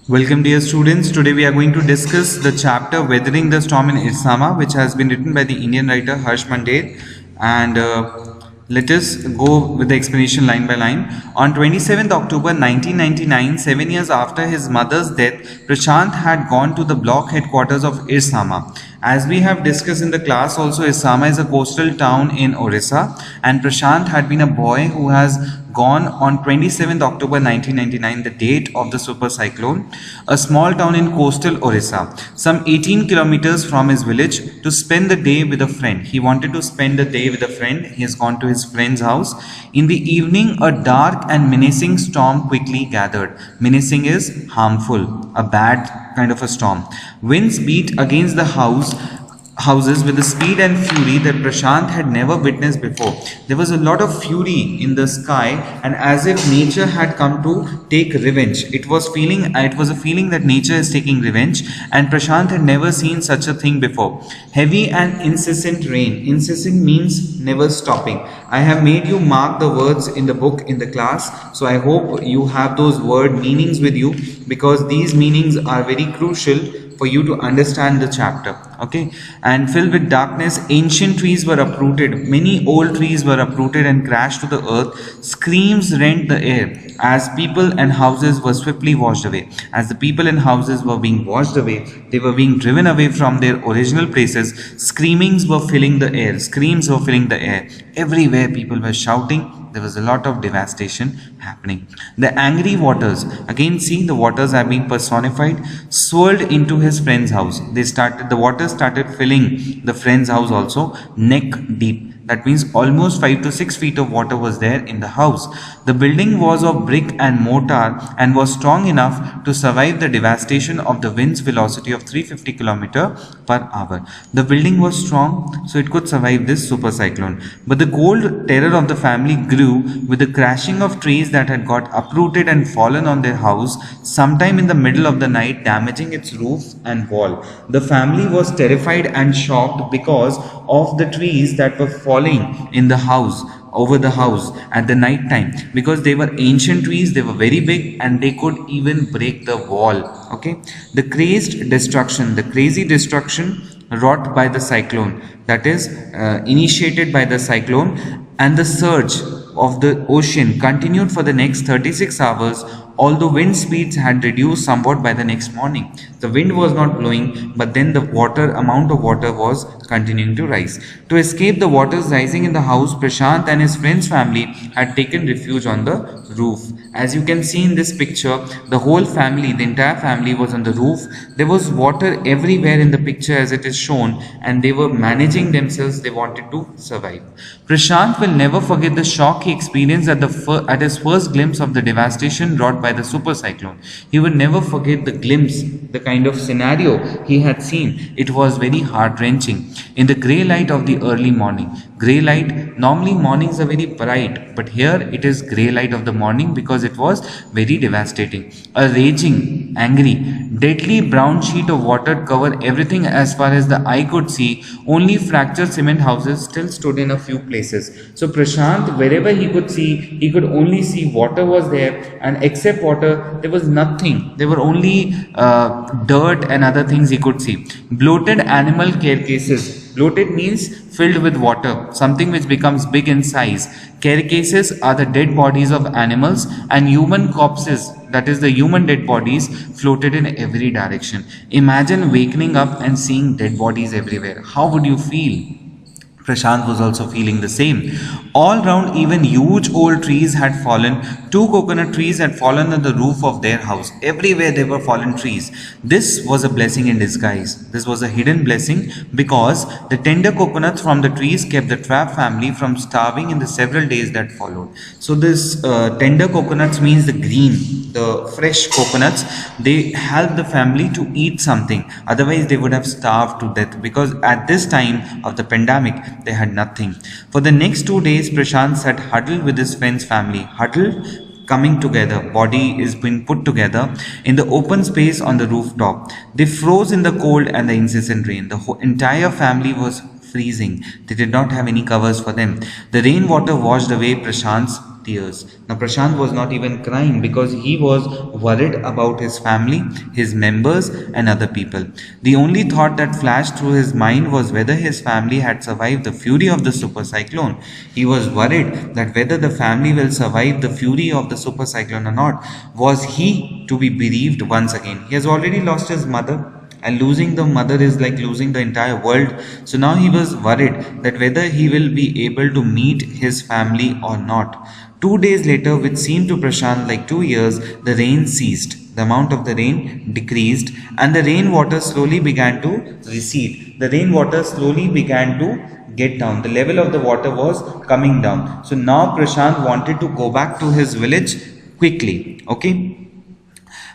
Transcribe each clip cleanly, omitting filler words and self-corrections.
Welcome dear students. Today we are going to discuss the chapter Weathering the Storm in Irsama, which has been written by the Indian writer Harsh Mandel, and let us go with the explanation line by line. On 27th October 1999, 7 years after his mother's death, Prashant had gone to the block headquarters of Irsama. As we have discussed in the class also, Irsama is a coastal town in Orissa, and Prashant had been a boy who has gone on 27th October 1999, the date of the super cyclone, a small town in coastal Orissa, some 18 kilometers from his village, to spend the day with a friend. He wanted to spend the day with a friend. He has gone to his friend's house. In the evening, a dark and menacing storm quickly gathered. Menacing is harmful, a bad kind of a storm. Winds beat against the houses with a speed and fury that Prashant had never witnessed before. There was a lot of fury in the sky, and as if nature had come to take revenge. It was a feeling that nature is taking revenge, and Prashant had never seen such a thing before. Heavy and incessant rain. Incessant means never stopping. I have made you mark the words in the book in the class, so I hope you have those word meanings with you, because these meanings are very crucial for you to understand the chapter. Okay, and filled with darkness, ancient trees were uprooted. Many old trees were uprooted and crashed to the earth. Screams rent the air as people and houses were swiftly washed away. As the people and houses were being washed away, they were being driven away from their original places. Screamings were filling the air. Screams were filling the air. Everywhere people were shouting. There was a lot of devastation happening. The angry waters, again see the waters have been personified, swirled into his friend's house. The water started filling the friend's house also, neck deep. That means almost 5 to 6 feet of water was there in the house. The building was of brick and mortar and was strong enough to survive the devastation of the wind's velocity of 350 km/h. The building was strong, so it could survive this super cyclone. But the cold terror of the family grew with the crashing of trees that had got uprooted and fallen on their house sometime in the middle of the night, damaging its roof and wall. The family was terrified and shocked because of the trees that were falling in the house, over the house at the night time, because they were ancient trees. They were very big and they could even break the wall. Okay, the crazy destruction wrought by the cyclone, that is initiated by the cyclone, and the surge of the ocean continued for the next 36 hours, although wind speeds had reduced somewhat by the next morning. The wind was not blowing, but then the amount of water was continuing to rise. To escape the waters rising in the house, Prashant and his friend's family had taken refuge on the roof. As you can see in this picture, the whole family, the entire family was on the roof. There was water everywhere in the picture as it is shown, and they were managing themselves. They wanted to survive. Prashant will never forget the shock he experienced at his first glimpse of the devastation wrought by the super cyclone. He would never forget the glimpse, the kind of scenario he had seen. It was very heart-wrenching. In the grey light of the early morning. Grey light, normally mornings are very bright, but here it is grey light of the morning because it was very devastating. A raging, angry, deadly brown sheet of water covered everything as far as the eye could see. Only fractured cement houses still stood in a few places. So Prashant, wherever he could see, he could only see water was there, and except water, there was nothing. There were only dirt and other things he could see. Bloated animal carcasses. Bloated means filled with water, something which becomes big in size. Carcasses are the dead bodies of animals, and human corpses, that is the human dead bodies, floated in every direction. Imagine waking up and seeing dead bodies everywhere. How would you feel? Prashant was also feeling the same. All round, even huge old trees had fallen. 2 coconut trees had fallen on the roof of their house. Everywhere there were fallen trees. This was a blessing in disguise. This was a hidden blessing, because the tender coconuts from the trees kept the Trapp family from starving in the several days that followed. So this tender coconuts means the green, the fresh coconuts. They helped the family to eat something. Otherwise they would have starved to death, because at this time of the pandemic, they had nothing. For the next 2 days, Prashant sat huddled with his friend's family. Huddled, coming together, body is being put together in the open space on the rooftop. They froze in the cold and the incessant rain. The entire family was freezing. They did not have any covers for them. The rainwater washed away Prashant's tears. Now Prashant was not even crying because he was worried about his family, his members and other people. The only thought that flashed through his mind was whether his family had survived the fury of the super cyclone. He was worried that whether the family will survive the fury of the super cyclone or not. Was he to be bereaved once again? He has already lost his mother, and losing the mother is like losing the entire world. So now he was worried that whether he will be able to meet his family or not. 2 days later, which seemed to Prashant like 2 years, the rain ceased. The amount of the rain decreased and the rainwater slowly began to recede. The rainwater slowly began to get down. The level of the water was coming down. So now Prashant wanted to go back to his village quickly. Okay.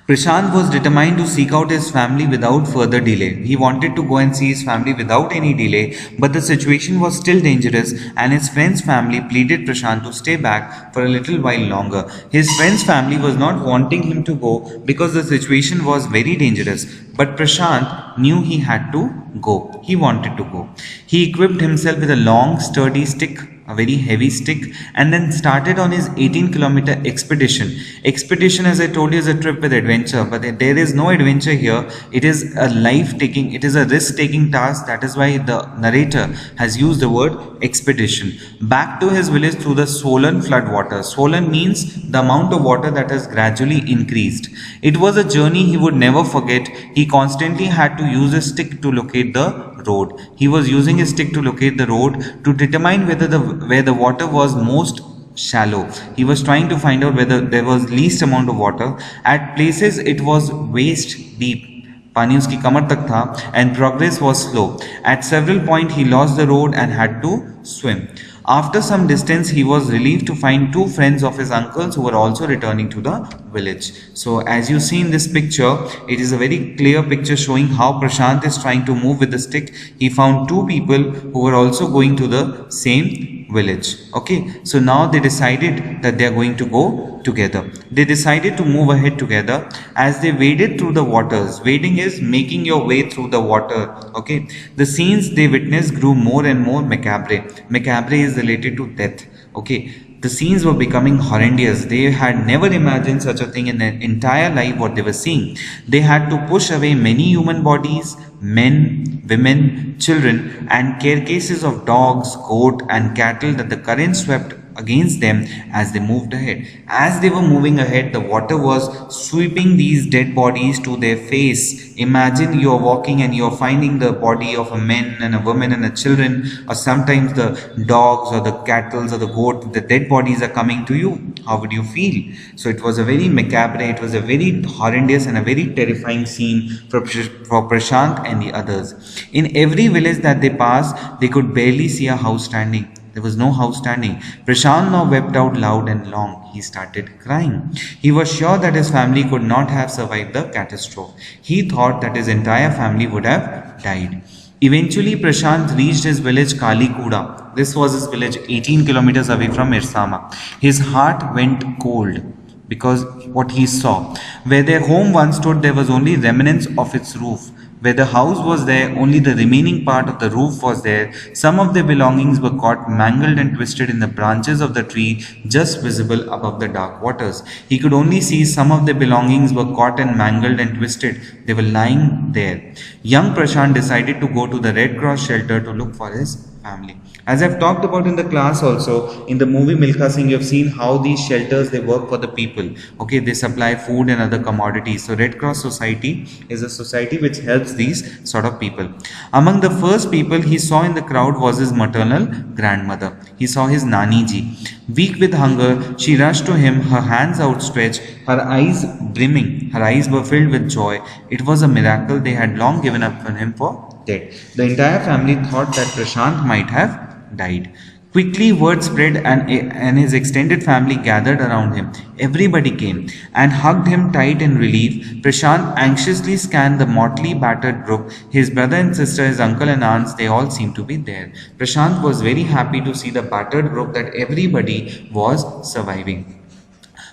Prashant was determined to seek out his family without further delay. He wanted to go and see his family without any delay, but the situation was still dangerous and his friend's family pleaded Prashant to stay back for a little while longer. His friend's family was not wanting him to go because the situation was very dangerous, but Prashant knew he had to go. He wanted to go. He equipped himself with a long, sturdy stick, a very heavy stick, and then started on his 18-kilometer expedition. Expedition, as I told you, is a trip with adventure, but there is no adventure here. It is a life-taking, it is a risk-taking task. That is why the narrator has used the word expedition. Back to his village through the Solan flood water. Solan means the amount of water that has gradually increased. It was a journey he would never forget. He constantly had to use a stick to locate the road. He was using his stick to locate the road to determine where the water was most shallow. He was trying to find out whether there was least amount of water. At places it was waist deep. पानी उसकी कमर तक था and progress was slow. At several points he lost the road and had to swim. After some distance, he was relieved to find two friends of his uncle's who were also returning to the village. So as you see in this picture, it is a very clear picture showing how Prashant is trying to move with the stick. He found two people who were also going to the same village. Okay, so now they decided that they are going to go together. They decided to move ahead together as they waded through the waters. Wading is making your way through the water. Okay, the scenes they witnessed grew more and more macabre. Macabre is related to death. Okay, the scenes were becoming horrendous. They had never imagined such a thing in their entire life what they were seeing. They had to push away many human bodies, men, women, children, and carcasses of dogs, goat, and cattle that the current swept against them as they moved ahead. As they were moving ahead, the water was sweeping these dead bodies to their face. Imagine you are walking and you are finding the body of a man and a woman and a children, or sometimes the dogs or the cattle or the goat, the dead bodies are coming to you. How would you feel? So it was a very macabre, it was a very horrendous and a very terrifying scene for Prashant and the others. In every village that they passed, they could barely see a house standing. There was no house standing. Prashant now wept out loud and long. He started crying. He was sure that his family could not have survived the catastrophe. He thought that his entire family would have died. Eventually, Prashant reached his village Kalikuda. This was his village 18 kilometers away from Irsama. His heart went cold because what he saw. Where their home once stood, there was only remnants of its roof. Where the house was there, only the remaining part of the roof was there. Some of their belongings were caught mangled and twisted in the branches of the tree just visible above the dark waters. He could only see some of their belongings were caught and mangled and twisted. They were lying there. Young Prashant decided to go to the Red Cross shelter to look for his family. As I've talked about in the class also, in the movie Milkha Singh, you've seen how these shelters, they work for the people. Okay, they supply food and other commodities. So Red Cross Society is a society which helps these sort of people. Among the first people he saw in the crowd was his maternal grandmother. He saw his Nani ji. Weak with hunger, she rushed to him, her hands outstretched, her eyes brimming. Her eyes were filled with joy. It was a miracle. They had long given up on him for dead. The entire family thought that Prashant might have died. Quickly word spread and his extended family gathered around him. Everybody came and hugged him tight in relief. Prashant anxiously scanned the motley battered group. His brother and sister, his uncle and aunts, they all seemed to be there. Prashant was very happy to see the battered group that everybody was surviving.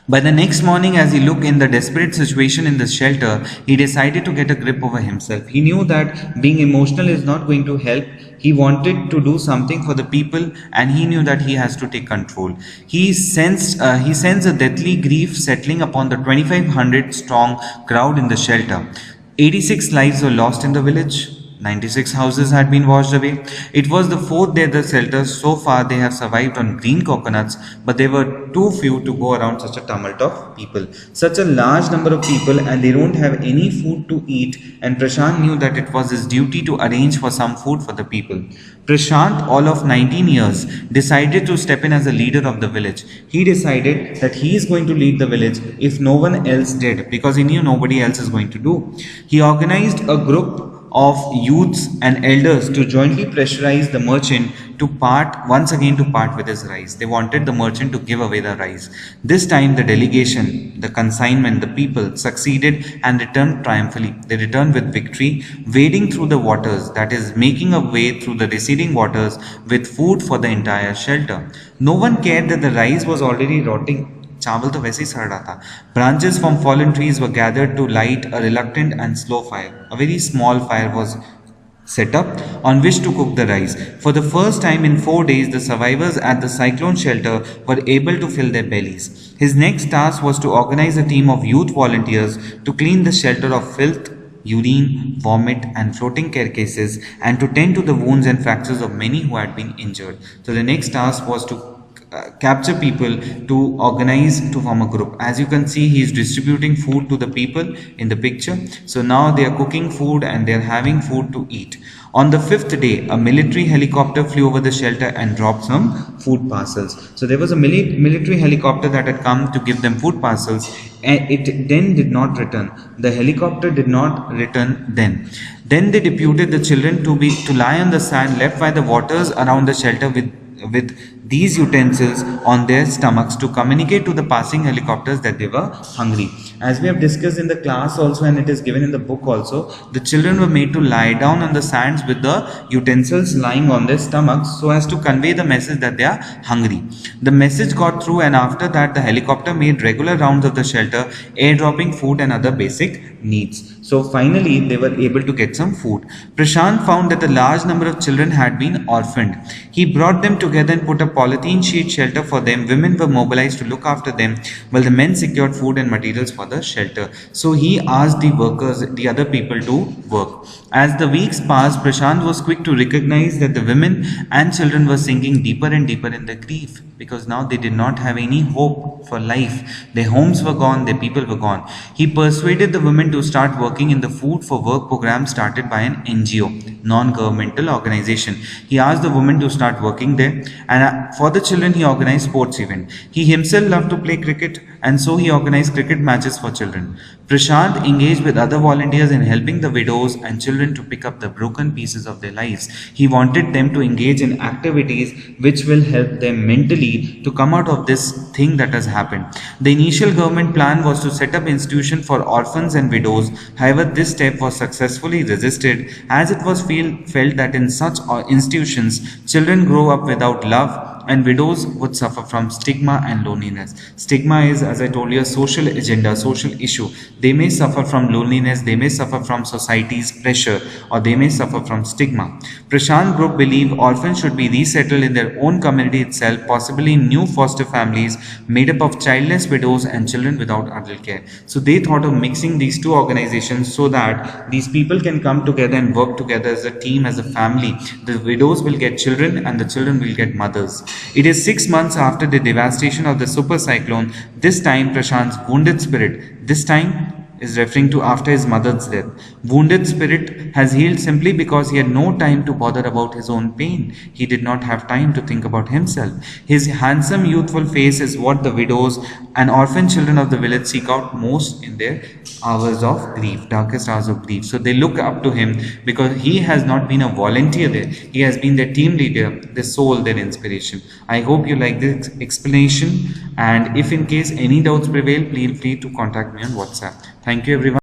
By the next morning, as he looked in the desperate situation in the shelter, he decided to get a grip over himself. He knew that being emotional is not going to help. He wanted to do something for the people, and he knew that he has to take control. He sensed a deathly grief settling upon the 2,500 strong crowd in the shelter. 86 lives were lost in the village. 96 houses had been washed away. It was the fourth day of the shelter. So far, they have survived on green coconuts, but they were too few to go around such a tumult of people. Such a large number of people, and they don't have any food to eat. And Prashant knew that it was his duty to arrange for some food for the people. Prashant, all of 19 years, decided to step in as a leader of the village. He decided that he is going to lead the village if no one else did, because he knew nobody else is going to do. He organized a group of youths and elders to jointly pressurize the merchant to part with his rice. They wanted the merchant to give away the rice. This time the delegation, the consignment, the people succeeded and returned triumphantly. They returned with victory, wading through the waters, that is, making a way through the receding waters with food for the entire shelter. No one cared that the rice was already rotting. चावल तो वैसे ही सड़ रहा था. Branches from fallen trees were gathered to light a reluctant and slow fire. A very small fire was set up on which to cook the rice. For the first time in 4 days, the survivors at the cyclone shelter were able to fill their bellies. His next task was to organize a team of youth volunteers to clean the shelter of filth, urine, vomit, and floating carcasses, and to tend to the wounds and fractures of many who had been injured. So the next task was to capture people to organize to form a group. As you can see, he is distributing food to the people in the picture. So now they are cooking food and they are having food to eat. On the fifth day, a military helicopter flew over the shelter and dropped some food parcels. So there was a military helicopter that had come to give them food parcels, and it then did not return. The helicopter did not return then. Then they deputed the children to lie on the sand left by the waters around the shelter with these utensils on their stomachs to communicate to the passing helicopters that they were hungry. As we have discussed in the class also, and it is given in the book also, the children were made to lie down on the sands with the utensils lying on their stomachs so as to convey the message that they are hungry. The message got through, and after that the helicopter made regular rounds of the shelter, airdropping food and other basic needs. So finally they were able to get some food. Prashant found that a large number of children had been orphaned. He brought them together and put a polythene sheet shelter for them. Women were mobilized to look after them while the men secured food and materials for the shelter. So he asked the workers, the other people, to work. As the weeks passed, Prashant was quick to recognize that the women and children were sinking deeper and deeper in their grief, because now they did not have any hope for life. Their homes were gone, their people were gone. He persuaded the women to start working in the Food for Work program started by an NGO, non-governmental organization. He asked the women to start working there, and for the children he organized sports event. He himself loved to play cricket, and so he organized cricket matches for children. Prashant engaged with other volunteers in helping the widows and children to pick up the broken pieces of their lives. He wanted them to engage in activities which will help them mentally to come out of this thing that has happened. The initial government plan was to set up institution for orphans and widows. However, this step was successfully resisted, as it was felt that in such institutions, children grow up without love, and widows would suffer from stigma and loneliness. Stigma is, as I told you, a social agenda, social issue. They may suffer from loneliness, they may suffer from society's pressure, or they may suffer from stigma. Prashant Group believe orphans should be resettled in their own community itself, possibly in new foster families made up of childless widows and children without adult care. So they thought of mixing these two organizations so that these people can come together and work together as a team, as a family. The widows will get children and the children will get mothers. It is 6 months after the devastation of the super cyclone. This time Prashant's wounded spirit, this time is referring to after his mother's death. Wounded spirit has healed simply because he had no time to bother about his own pain. He did not have time to think about himself. His handsome youthful face is what the widows and orphan children of the village seek out most in their hours of grief, darkest hours of grief. So they look up to him because he has not been a volunteer there. He has been their team leader, their soul, their inspiration. I hope you like this explanation, and if in case any doubts prevail, feel free to contact me on WhatsApp. Thank you everyone.